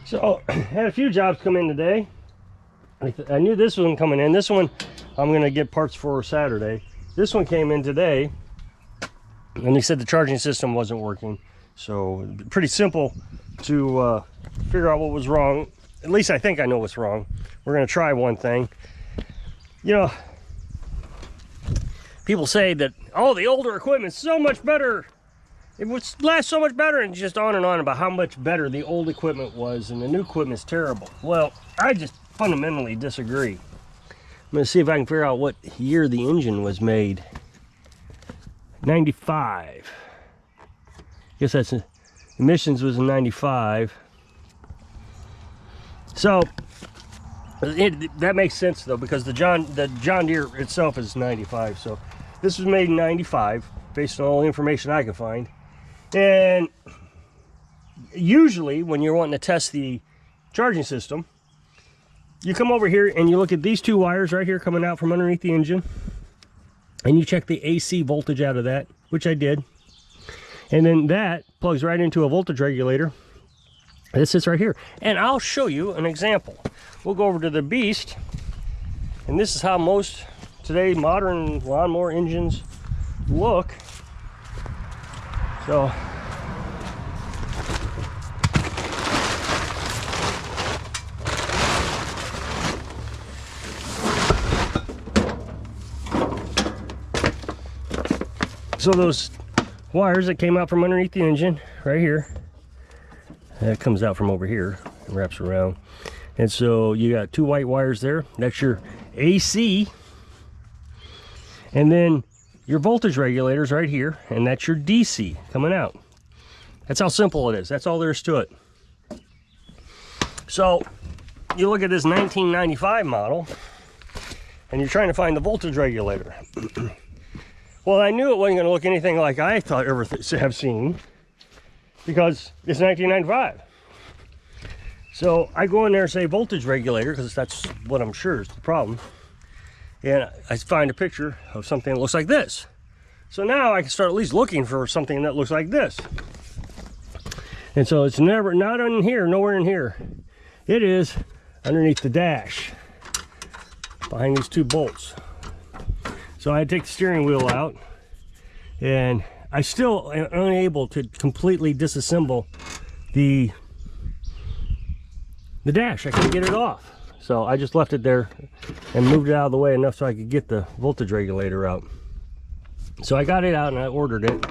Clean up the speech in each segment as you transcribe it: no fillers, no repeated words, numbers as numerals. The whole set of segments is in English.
So had a few jobs come in today. I knew this one coming in. This one I'm gonna get parts for Saturday. This one came in today and they said the charging system wasn't working. So pretty simple to figure out what was wrong. At least I think I know what's wrong. We're gonna try one thing. You know, people say that, oh, the older equipment's so much better. It would last so much better, and just on and on about how much better the old equipment was and the new equipment's terrible. Well, I just fundamentally disagree. I'm gonna see if I can figure out what year the engine was made. 95. Guess that's emissions was in 95. So that makes sense though, because the John Deere itself is 95. So this was made in 95 based on all the information I could find. And usually when you're wanting to test the charging system, you come over here and you look at these two wires right here coming out from underneath the engine, and you check the AC voltage out of that, which I did. And then that plugs right into a voltage regulator. This sits right here. And I'll show you an example. We'll go over to the Beast, and this is how most today modern lawnmower engines look. So those wires that came out from underneath the engine right here, that comes out from over here and wraps around. And so you got two white wires there. That's your AC. And then your voltage regulators right here, and that's your DC coming out. That's how simple it is. That's all there is to it. So you look at this 1995 model and you're trying to find the voltage regulator. Well, I knew it wasn't going to look anything like I thought ever have seen, because it's 1995. So I go in there and say voltage regulator, because that's what I'm sure is the problem. And I find a picture of something that looks like this. So now I can start at least looking for something that looks like this. And so it's not in here, nowhere in here. It is underneath the dash, behind these two bolts. So I take the steering wheel out, and I still am unable to completely disassemble the dash. I couldn't get it off. So I just left it there and moved it out of the way enough so I could get the voltage regulator out. So I got it out and I ordered it,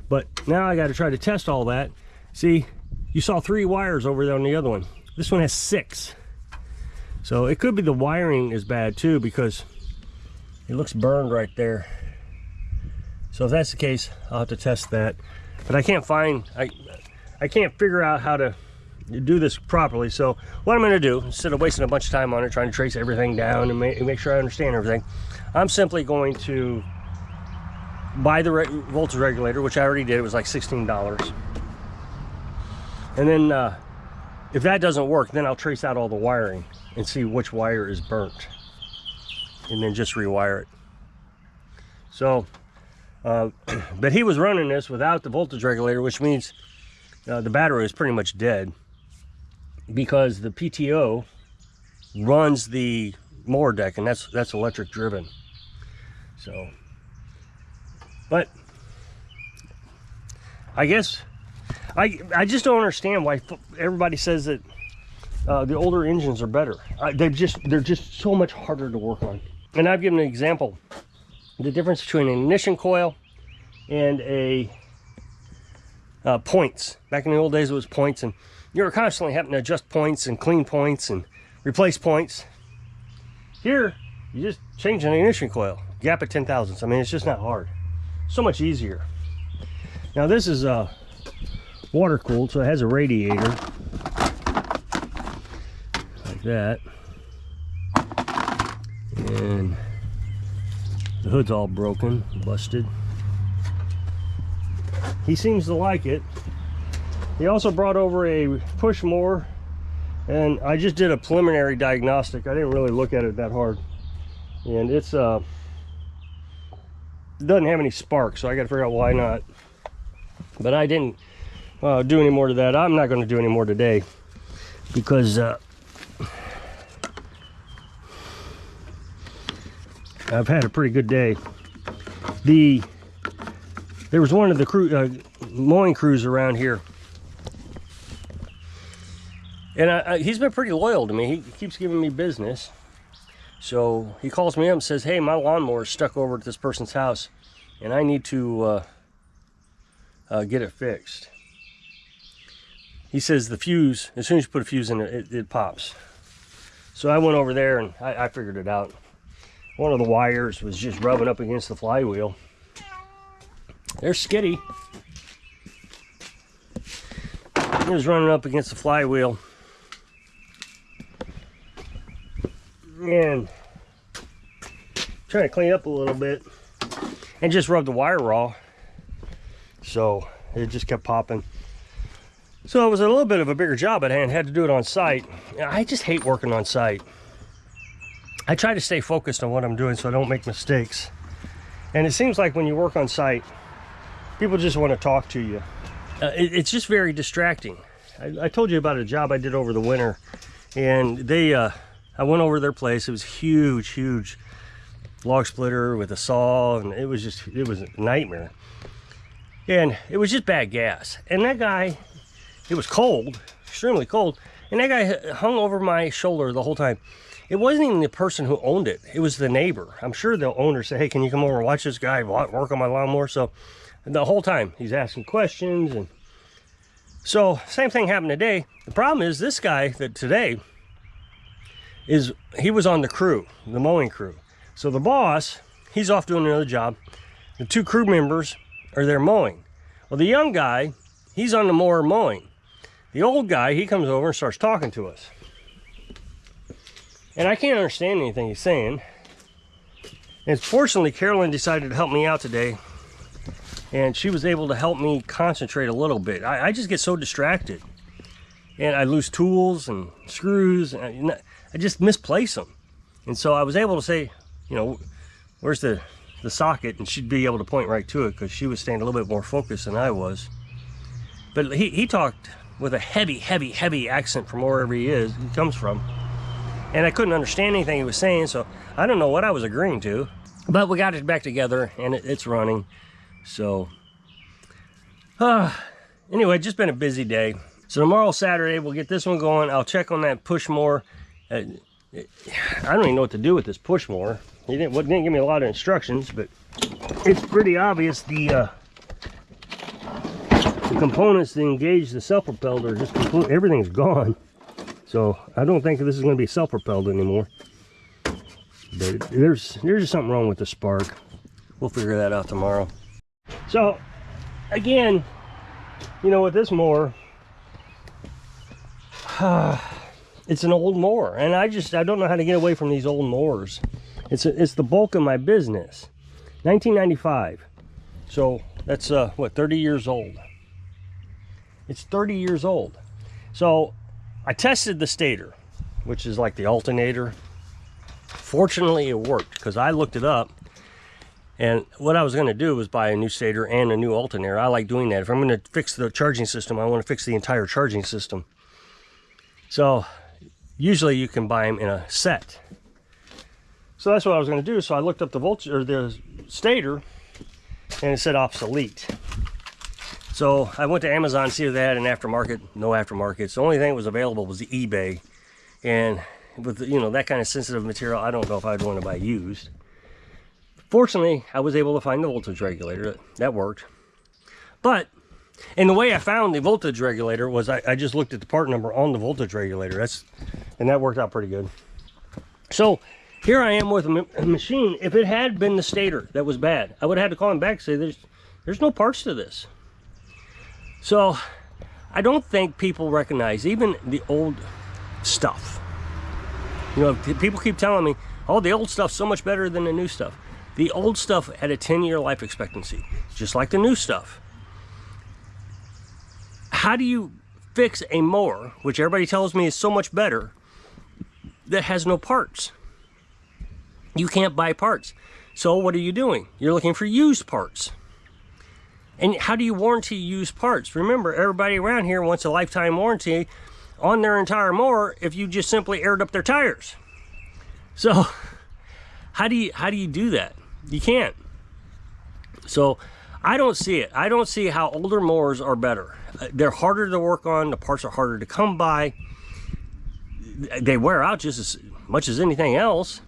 but now I got to try to test all that. See, you saw 3 wires over there on the other one. This one has 6. So it could be the wiring is bad too, because it looks burned right there. So if that's the case, I'll have to test that. But I can't find, I can't figure out how to do this properly. So what I'm going to do, instead of wasting a bunch of time on it trying to trace everything down and make sure I understand everything, I'm simply going to buy the voltage regulator, which I already did. It was like $16. And then if that doesn't work, then I'll trace out all the wiring and see which wire is burnt, and then just rewire it. So but he was running this without the voltage regulator, which means the battery is pretty much dead, because the PTO runs the mower deck, and that's electric driven. So, but I guess I just don't understand why everybody says that the older engines are better. They're just so much harder to work on. And I've given an example, the difference between an ignition coil and a points. Back in the old days it was points, and you were constantly having to adjust points and clean points and replace points. Here, you just change an ignition coil, gap at 10 thousandths. I mean, it's just not hard. So much easier. Now this is water cooled, so it has a radiator like that, and the hood's all broken, busted. He seems to like it. He also brought over a push mower, and I just did a preliminary diagnostic. I didn't really look at it that hard, and it's doesn't have any sparks, so I got to figure out why not. But I didn't do any more to that. I'm not going to do any more today. because I've had a pretty good day. There was one of the mowing crews around here, and he's been pretty loyal to me. He keeps giving me business. So he calls me up and says, hey, my lawnmower is stuck over at this person's house and I need to get it fixed. He says the fuse, as soon as you put a fuse in it pops. So I went over there and I figured it out. One of the wires was just rubbing up against the flywheel. There's Skitty. He was running up against the flywheel. And trying to clean up a little bit and just rub the wire raw, so it just kept popping. So it was a little bit of a bigger job at hand. Had to do it on site. I just hate working on site. I try to stay focused on what I'm doing so I don't make mistakes, and it seems like when you work on site, people just want to talk to you. It's just very distracting. I told you about a job I did over the winter, and I went over their place. It was huge log splitter with a saw, and it was a nightmare. And it was just bad gas. And that guy, it was cold, extremely cold, and that guy hung over my shoulder the whole time. It wasn't even the person who owned it. It was the neighbor. I'm sure the owner said, hey, can you come over and watch this guy work on my lawnmower? So the whole time he's asking questions. And so same thing happened today. The problem is this guy that today, he was on the crew, the mowing crew. So the boss, he's off doing another job. The two crew members are there mowing. Well, the young guy, he's on the mower mowing. The old guy, he comes over and starts talking to us. And I can't understand anything he's saying. And fortunately, Carolyn decided to help me out today. And she was able to help me concentrate a little bit. I just get so distracted. And I lose tools and screws. And I just misplace them. And so I was able to say, you know, where's the socket? And she'd be able to point right to it because she was staying a little bit more focused than I was. But he talked with a heavy accent from wherever he comes from. And I couldn't understand anything he was saying, so I don't know what I was agreeing to. But we got it back together and it's running. So, anyway, just been a busy day. So tomorrow, Saturday, we'll get this one going. I'll check on that push mower. I don't even know what to do with this push mower. He didn't give me a lot of instructions, but it's pretty obvious the components that engage the self-propelled are just completely, everything's gone. So I don't think this is going to be self-propelled anymore. But there's just something wrong with the spark. We'll figure that out tomorrow. So again, you know, with this mower, it's an old mower, and I don't know how to get away from these old mowers. It's the bulk of my business. 1995, so that's what, 30 years old. It's 30 years old. So I tested the stator, which is like the alternator. Fortunately, it worked because I looked it up, and what I was going to do was buy a new stator and a new alternator. I like doing that. If I'm going to fix the charging system, I want to fix the entire charging system. So usually you can buy them in a set. So that's what I was going to do. So I looked up the voltage or the stator, and it said obsolete. So I went to Amazon to see if they had an aftermarket. No aftermarkets. The only thing that was available was the eBay, and with, you know, that kind of sensitive material, I don't know if I'd want to buy used. Fortunately, I was able to find the voltage regulator. That worked. But and the way I found the voltage regulator was I just looked at the part number on the voltage regulator. And that worked out pretty good. So here I am with a machine. If it had been the stator that was bad, I would have had to call him back and say there's no parts to this. So I don't think people recognize even the old stuff. You know, people keep telling me, oh, the old stuff's so much better than the new stuff. The old stuff had a 10-year life expectancy, just like the new stuff. How do you fix a mower, which everybody tells me is so much better, that has no parts? You can't buy parts. So what are you doing? You're looking for used parts. And how do you warranty used parts? Remember, everybody around here wants a lifetime warranty on their entire mower if you just simply aired up their tires. So how do you do that? You can't. So I don't see it. I don't see how older mowers are better. They're harder to work on. The parts are harder to come by. They wear out just as much as anything else.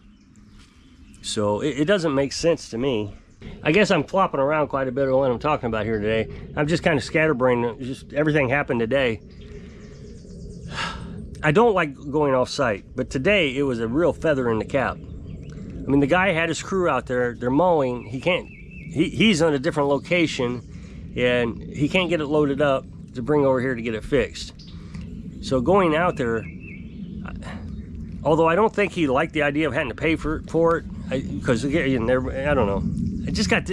So it doesn't make sense to me. I guess I'm flopping around quite a bit of what I'm talking about here today. I'm just kind of scatterbrained. Just everything happened today. I don't like going off site, but today it was a real feather in the cap. I mean, the guy had his crew out there. They're mowing. He's on a different location, and he can't get it loaded up to bring over here to get it fixed. So going out there, although I don't think he liked the idea of having to pay for it, because again, I don't know. I just get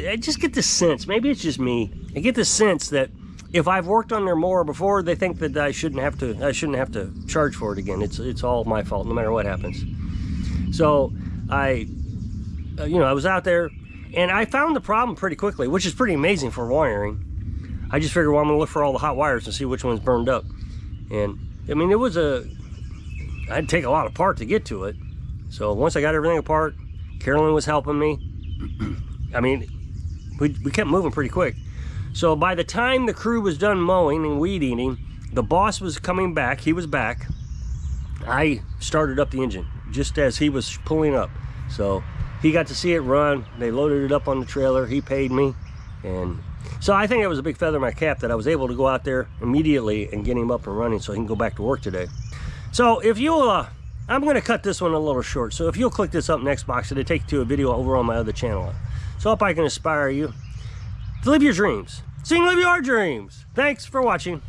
the sense, maybe it's just me, I get the sense that if I've worked on their mower before, they think that I shouldn't have to charge for it again. It's all my fault, no matter what happens. So I was out there, and I found the problem pretty quickly, which is pretty amazing for wiring. I just figured, well, I'm gonna look for all the hot wires and see which one's burned up. And I mean, I'd take a lot apart to get to it. So once I got everything apart, Carolyn was helping me. I mean, we kept moving pretty quick. So by the time the crew was done mowing and weed eating, the boss was coming back. He was back. I started up the engine just as he was pulling up. So he got to see it run. They loaded it up on the trailer. He paid me. And so I think it was a big feather in my cap that I was able to go out there immediately and get him up and running so he can go back to work today. So if you'll, I'm going to cut this one a little short. So if you'll click this up next box, it'll take you to a video over on my other channel. So I hope I can inspire you to live your dreams. So you can live your dreams. Thanks for watching.